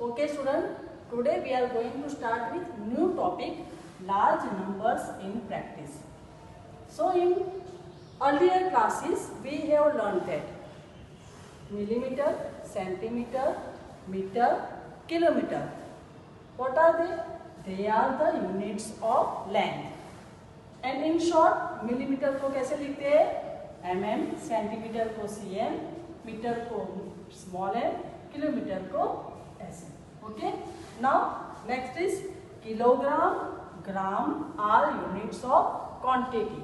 Okay student, today we are going to start with new topic, large numbers in practice. So in earlier classes we have learned that millimeter, centimeter, meter, kilometer. What are they? They are the units of length. And in short, millimeter को कैसे लिखते हैं? mm, centimetre को cm, metre को small m, kilometre को sm. Okay. Now next is kilogram, gram are units of quantity.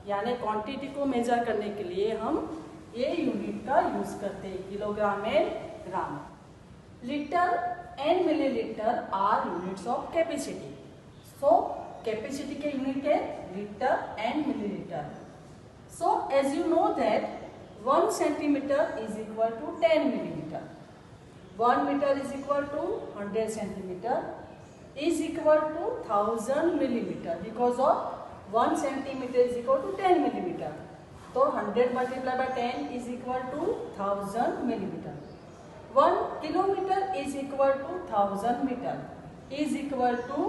यानी quantity को major करने के लिए हम ये यूनिट का यूज करते हैं, kilogram and gram. Litre and millilitre are units of capacity. So capacity के यूनिट है litre and millilitre. So as you know that 1 centimetre is equal to 10 millimetre. 1 metre is equal to 100 centimetre is equal to 1000 millimetre because of 1 centimetre is equal to 10 millimetre. तो 100 multiply by 10 is equal to 1000 millimetre. 1 kilometre is equal to 1000 metre is equal to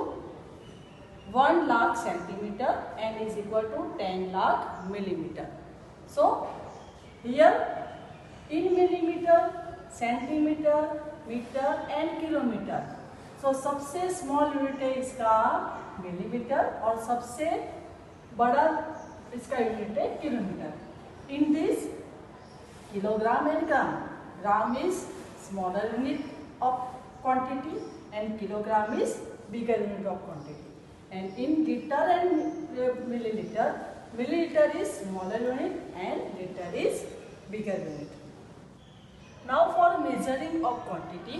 1 lakh centimetre and is equal to 10 lakh millimetre. So here in millimetre, centimetre, metre and kilometre. So सबसे small unit है इसका millimetre और सबसे बड़ा इसका unit है kilometre. In this kilogram and gram, gram is smaller unit of quantity and kilogram is bigger unit of quantity. And in litre and millilitre, millilitre is smaller unit and litre is bigger unit. Now for measuring of quantity,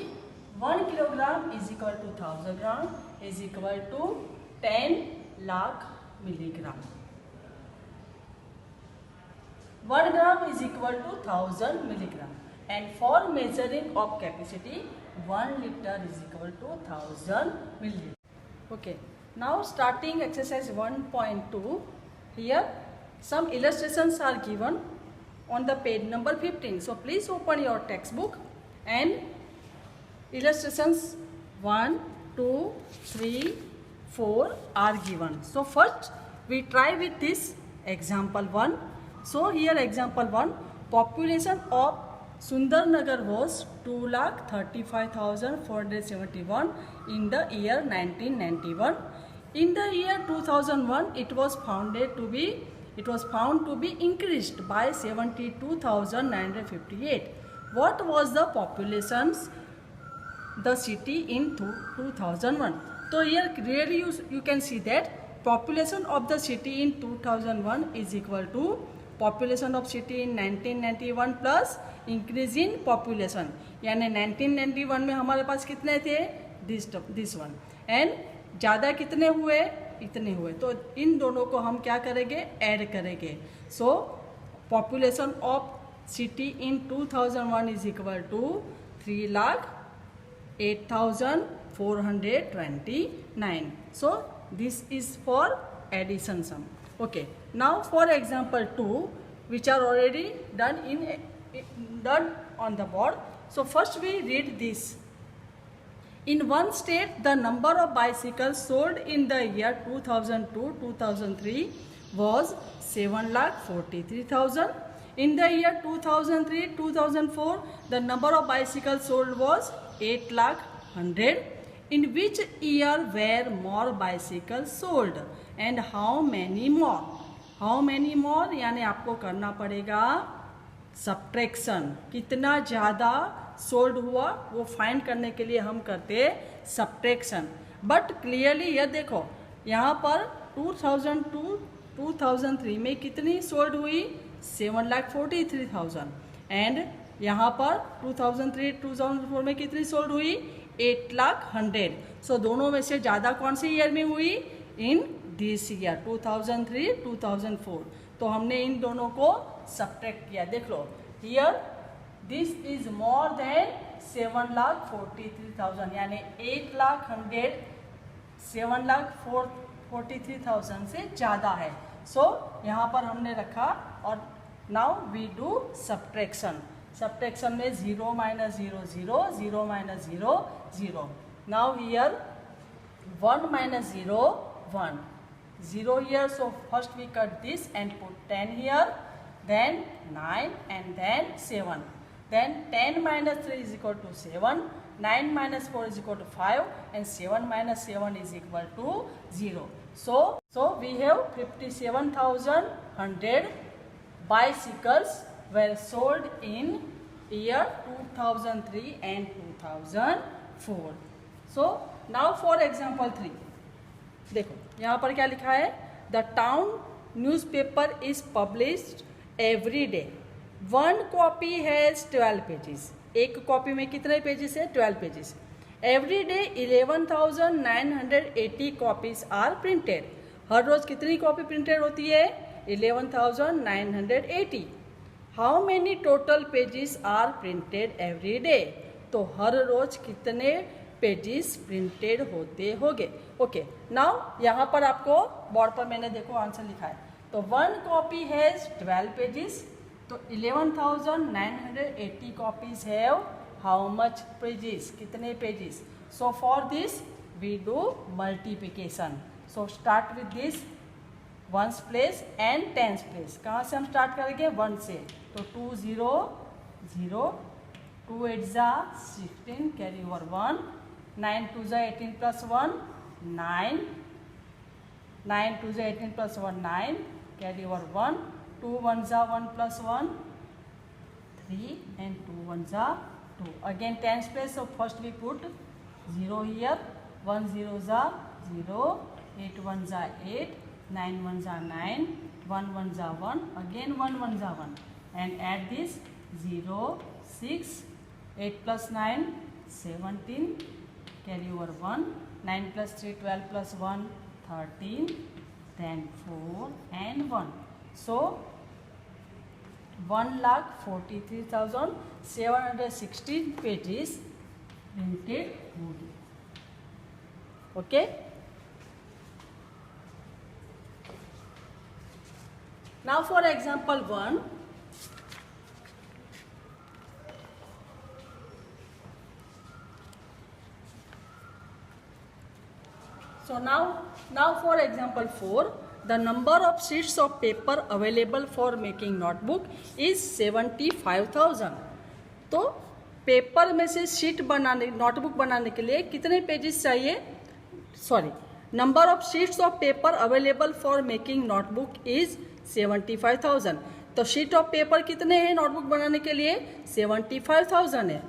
1 kilogram is equal to 1000 gram is equal to 10 lakh milligram. 1 gram is equal to 1000 milligram. And for measuring of capacity, 1 liter is equal to 1000 milliliter. Okay. Now starting exercise 1.2. Here some illustrations are given on the page number 15. So please open your textbook and illustrations 1, 2, 3, 4 are given. So first we try with this example 1. So here example 1, population of Sundarnagar was 2,35,471 in the year 1991. In the year 2001 it was found to be increased by 72,958. What was the populations the city in 2001? So here clearly you can see that population of the city in 2001 is equal to population of city in 1991 plus increase in population. यानी 1991 में हमारे पास कितने थे? This one. And ज़्यादा कितने हुए? इतने हुए. तो इन दोनों को हम क्या करेंगे? ऐड करेंगे. So population of city in 2001 is equal to 3,08,429. So this is for addition sum. Okay. Now for example 2, which are already done on the board. So first we read this. In one state, the number of bicycles sold in the year 2002-2003 was 7,43,000. In the year 2003-2004, the number of bicycles sold was 8,100,000. In which year were more bicycles sold and how many more? How many more यानी आपको करना पड़ेगा subtraction. कितना ज़्यादा sold हुआ वो find करने के लिए हम करते सब्ट्रैक्शन. बट क्लियरली ये देखो यहाँ पर 2002-2003 में कितनी सोल्ड हुई? 7,43,000. एंड यहाँ पर 2003-2004 में कितनी सोल्ड हुई? 8,100,000. सो दोनों में से ज़्यादा कौन से ईयर में हुई? In this year 2003-2004. तो हमने इन दोनों को सब्ट्रैक्ट किया. देख लो here this is more than 7,43,000 यानी 8,100,000 7,43,000 से ज़्यादा है. सो यहाँ पर हमने रखा और now we do subtraction. Subtraction में 0 minus 0 0, 0 minus 0 0. Now here 1 minus 0 1, 0 here, so first we cut this and put 10 here, then 9 and then 7. Then 10 minus 3 is equal to 7, 9 minus 4 is equal to 5, and 7 minus 7 is equal to 0. So we have 57,100 bicycles were sold in year 2003 and 2004. So now for example 3, देखो यहाँ पर क्या लिखा है, the town newspaper is published every day, 1 copy has 12 pages. एक copy में कितने pages है? 12 pages. Every day 11,980 copies are printed. हर रोज कितनी कॉपी प्रिंटेड होती है? 11,980. How many total pages are printed every day. तो हर रोज कितने पेजेस प्रिंटेड होते होंगे. ओके, नाउ यहाँ पर आपको बोर्ड पर मैंने देखो आंसर लिखा है. तो 1 कॉपी हैज 12 पेजेस, तो 11,980 copies have how much pages, कितने pages. So for this we do multiplication. So start with this ones place and tens place. कहाँ से हम स्टार्ट करेंगे? 1 से. तो 2 0 0, 2 8 जा 16, कैरी ओवर 1, 9 2 जा 18 प्लस 1 9, 9 2 जा 18 प्लस 1 9, कैरी ओवर 1, 2 1 जा 1 plus 1 3, and 2 1 जा 2. Again tens place, so first we put 0 here, 1 0 जा 0, 8 1 जा 8, 9 1 जा 9, 1 1 जा 1, again 1 1 जा 1, and add this 0 6, 8 plus 9 17, carry over 1, 9 plus 3 12 plus 1 13, then 4 and 1. So 1,43,716 pages printed होगी. Okay. Now for example 1. So now for example 4. The number of sheets of paper available for making notebook is 75,000. तो paper में से sheet बनाने, notebook बनाने के लिए कितने pages चाहिए? Sorry, number of sheets of paper available for making notebook is 75,000. तो शीट ऑफ पेपर कितने हैं नोटबुक बनाने के लिए? 75,000 है.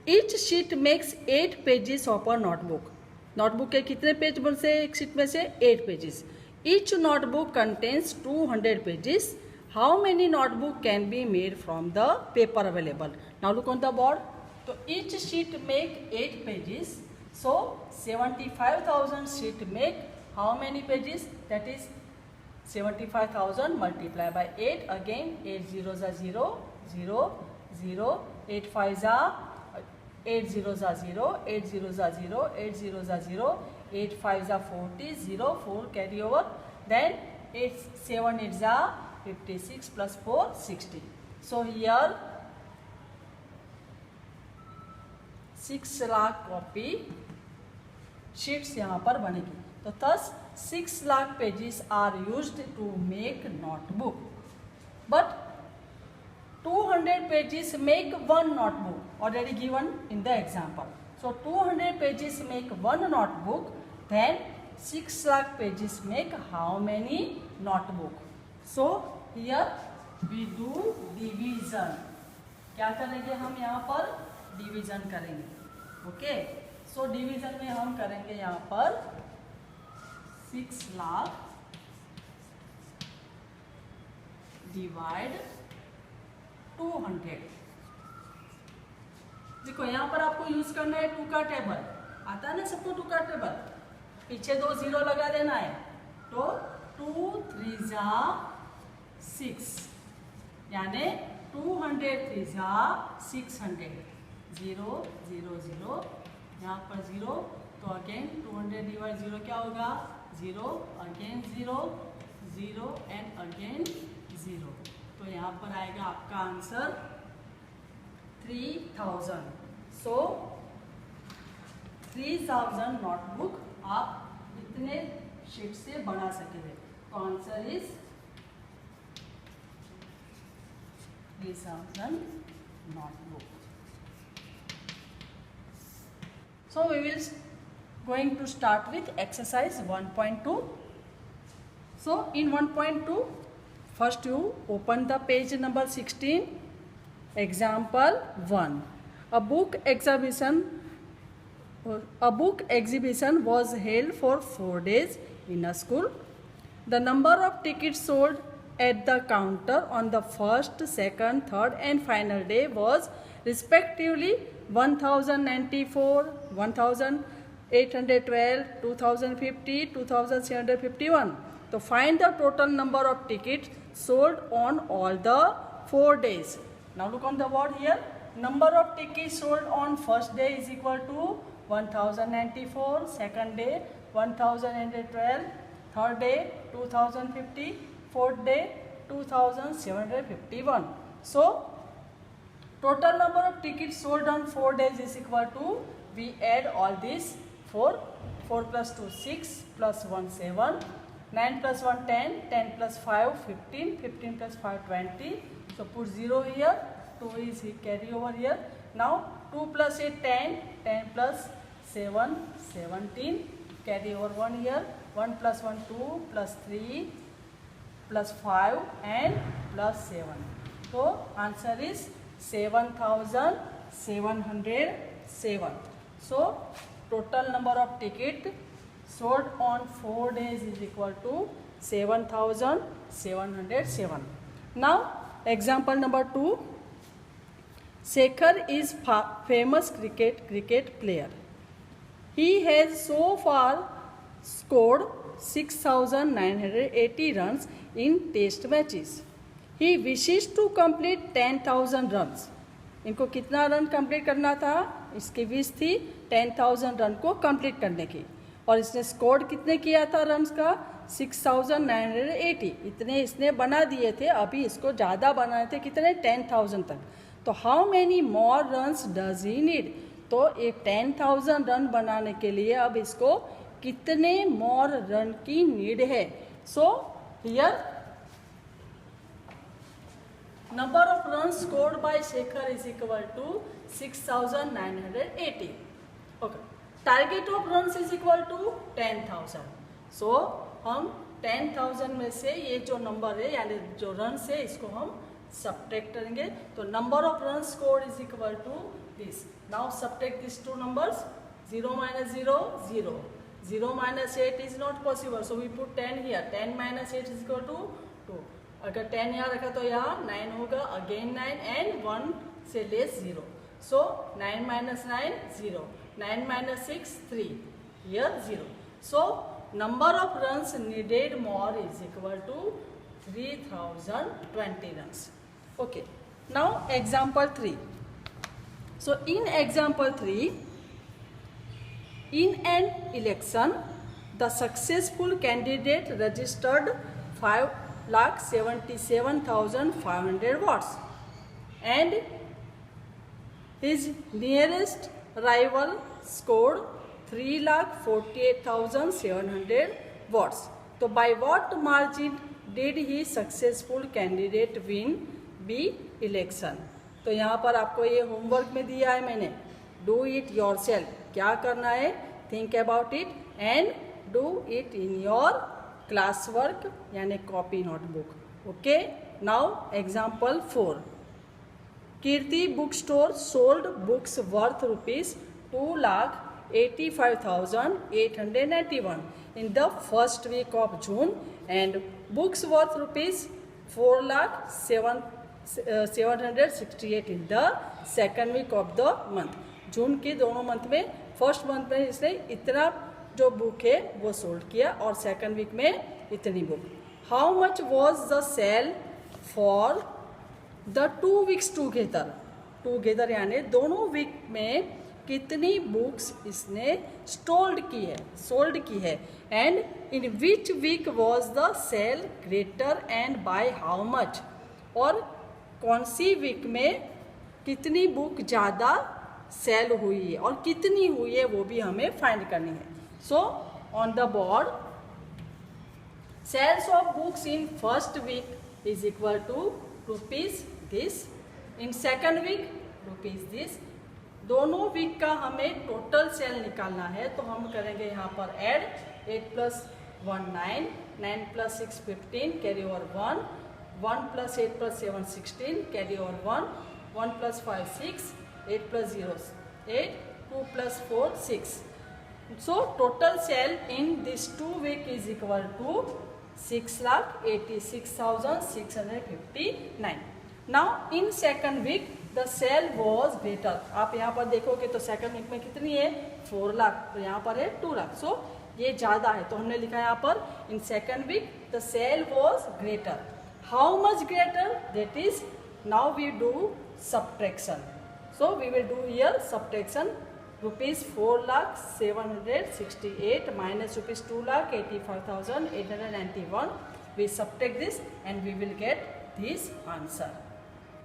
Each sheet makes 8 pages of a notebook. Notebook के कितने पेज बनते हैं एक शीट में से? 8 pages. Each notebook contains 200 pages. How many notebook can be made from the paper available? Now look on the board. So each sheet make 8 pages. So 75,000 sheet make how many pages? That is 75,000 multiply by 8. Again 8 zeros are 0 0 0. 8 5s are 8 zeros are 0. 8 zeros are 0. 8 zeros are 0. 8 5s are 40, 0, 4 carry over, then 8 7 8s are 56 plus 4 60. So here 6 lakh copy sheets यहाँ पर बनेगी. तो thus 6 lakh pages are used to make notebook, but 200 pages make one notebook already given in the example. So 200 pages make one notebook. Then 6 lakh pages make how many notebook? So here we do division. क्या करेंगे हम यहाँ पर? Division करेंगे. Okay, so division में हम करेंगे यहाँ पर 6 लाख डिवाइड 200. देखो यहाँ पर आपको यूज करना है 2 का टेबल. आता है ना सबको 2 का टेबल? पीछे 2 0 लगा देना है. तो 2 3 जा 6, यानी 200 3 जा 600. 0 0 0, यहाँ पर 0. तो अगेन 200 डिवाइड 0 क्या होगा? 0, अगेन 0 0 एंड अगेन 0. तो यहाँ पर आएगा आपका आंसर 3000. So 3000 नोटबुक आप इतने शीट से बना सकेंगे. तो answer is 3000 notebook. So we will going to start with exercise 1.2. So in 1.2, first you open the page number 16. Example 1. A book exhibition was held for 4 days in a school. The number of tickets sold at the counter on the first, second, third and final day was respectively 1094, 1812, 2050, 2751. So find the total number of tickets sold on all the 4 days. Now look on the board here. Number of tickets sold on first day is equal to 1094, second day 1812, third day 2050, fourth day 2751. So total number of tickets sold on 4 days is equal to, we add all these 4 plus 2 6 plus 1 7, 9 plus 1 10, 10 plus 5 15, 15 plus 5 20. So put 0 here, 2 is carry over here. Now 2 plus 8 10, 10 plus 7 17, carry over 1 here, 1 plus 1 2 plus 3 plus 5 and plus 7. So answer is 7707. So total number of tickets sold on 4 days is equal to 7707. Now example number 2. Shekhar is famous cricket player. He has so far scored 6,980 runs in test matches. He wishes to complete 10,000 runs. इनको कितना run complete करना था? इसकी wish थी 10,000 run को complete करने की. और इसने स्कोर कितने किया था रन्स का? 6,980. इतने इसने बना दिए थे. अभी इसको ज़्यादा बनाए थे, कितने? 10,000 तक. तो how many more runs does he need? तो एक 10,000 रन बनाने के लिए अब इसको कितने मोर रन की नीड है? So here number of runs scored by Shekhar is equal to 6,980. Okay. Target of runs is equal to 10,000. So हम 10,000 में से ये जो नंबर है यानी जो रन है इसको हम सब्ट्रैक्ट करेंगे. तो number of runs scored is equal to this. Now subtract these two numbers. 0 minus 0 0. 0 minus 8 is not possible. So we put 10 here. 10 minus 8 is equal to 2. अगर 10 यहाँ रखा तो यहाँ 9 होगा, अगेन 9 एंड 1 से less 0. So 9 minus 9 0, 9 minus 6 3, here 0. So number of runs needed more is equal to 3020 runs. Okay. Now example 3. So in example 3, in an election, the successful candidate registered 5,77,500 votes and his nearest rival scored 3,48,700 votes. So by what margin did he successful candidate win the election? तो यहाँ पर आपको ये homework में दिया है मैंने. Do it yourself. क्या करना है? Think about it and do it in your class work यानी copy notebook. Okay. Now example 4. Kirti book store sold books worth ₹2,85,891 in the first week of June and books worth ₹4,07,768 in the second week of the month. जून के दोनों month में, first month में इसने इतना जो book है वो सोल्ड किया और सेकंड वीक में इतनी book. How much was the sale for the 2 weeks together यानी दोनों वीक में कितनी बुक्स इसने सोल्ड की है and in which week was the sale greater and by how much. और कौन सी वीक में कितनी बुक ज़्यादा सेल हुई है और कितनी हुई है वो भी हमें फाइंड करनी है. So on the board, sales of books in first week is equal to rupees this, in second week rupees this. दोनों वीक का हमें टोटल सेल निकालना है, तो हम करेंगे यहाँ पर add. 8 + 1 9, 9 + 6 15, carry over 1, 1 + 8 + 7 16, carry over 1, 1 + 5 6, 8 + 0 8, 2 + 4 6. So total sale in this 2 week is equal to 6,86,659. Now in second week the sale was greater. आप यहाँ पर देखोगे तो सेकंड वीक में कितनी है 4 लाख, तो यहाँ पर है 2 लाख. सो ये ज़्यादा है, तो हमने लिखा है यहाँ पर in second week the sale was greater. How much greater? That is now we do subtraction. So we will do here subtraction. Rupees 4,768 minus rupees 2,85,891. We subtract this and we will get this answer.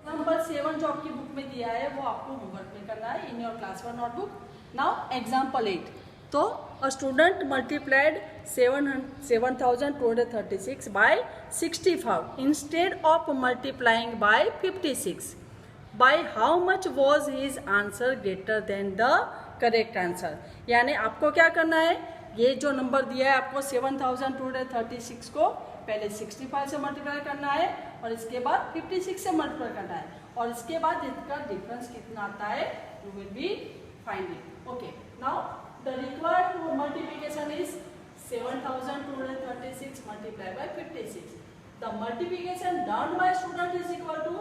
Number 7 जो आपकी book में दिया है वो आपको homework में करना है इन your class 1 notebook. Now example 8. तो a student multiplied 7,236 by 65 instead of multiplying by 56. By how much was his answer greater than the correct answer? यानी आपको क्या करना है, ये जो नंबर दिया है आपको 7,236 को पहले 65 से मल्टीप्लाई करना है और इसके बाद 56 से मल्टीप्लाई करना है और इसके बाद इसका डिफरेंस कितना आता है you will be finding. Okay, now the required multiplication is 7,236 multiplied by 56. The multiplication done by student is equal to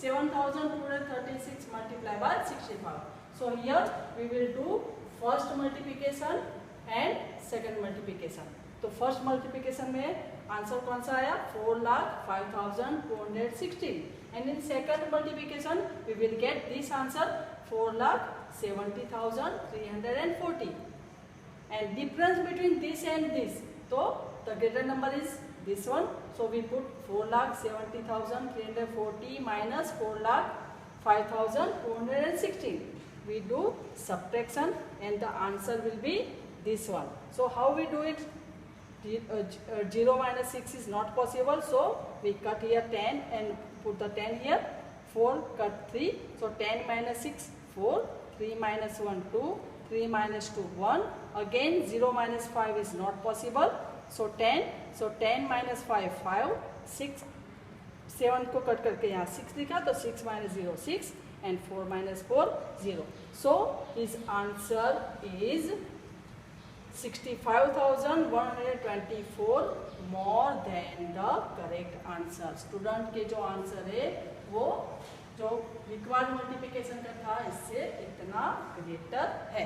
7,236 multiplied by 65. So here we will do first multiplication and second multiplication. तो first multiplication में answer कौन सा आया 4,05,216 and in second multiplication we will get this answer 4,70,340 and difference between this and this, so the greater number is this one, so we put 4,70,340 minus 4,05,216. We do subtraction and the answer will be this one. So how we do it? 0 minus 6 is not possible, so we cut here 10 and put the 10 here. 4 cut 3, so 10 minus 6 4, 3 minus 1 2, 3 minus 2 1. Again 0 minus 5 is not possible, so 10, so 10 minus 5 5, 6 7 को cut करके यहाँ 6 लिखा, तो 6 minus 0 6 and 4 minus 4 0. So his answer is 65,124 more than the correct answer. Student के जो answer है वो जो रिक्वायर्ड मल्टीप्लिकेशन का था इससे इतना ग्रेटर है.